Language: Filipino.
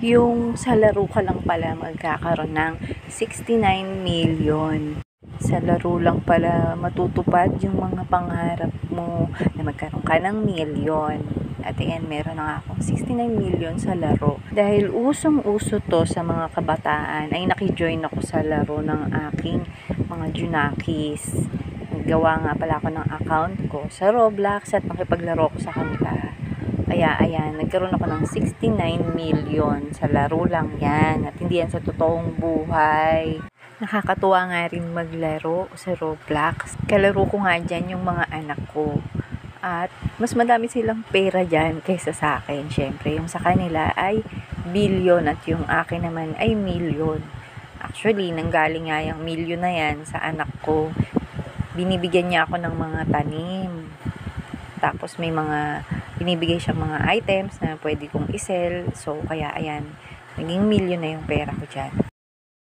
Yung sa laro ka lang pala magkakaroon ng 69 million. Sa laro lang pala matutupad yung mga pangarap mo na magkaroon ka ng milyon. At ayan, meron na akong 69 million sa laro. Dahil usong-uso to sa mga kabataan, ay nakijoin ako sa laro ng aking mga junakis. Naggawa nga pala ako ng account ko sa Roblox at nakipaglaro ko sa kanila. Kaya ayan, nagkaroon ako ng 69 million sa laro lang yan. At hindi yan sa totoong buhay. Nakakatuwa nga rin maglaro sa Roblox. Kalaro ko nga dyan yung mga anak ko. At mas madami silang pera dyan kaysa sa akin. Siyempre, yung sa kanila ay billion at yung akin naman ay million. Actually, nanggaling nga yung million na yan sa anak ko. Binibigyan niya ako ng mga tanim. Tapos may mga binibigay siyang mga items na pwede kong isell. So, kaya ayan, naging million na yung pera ko dyan.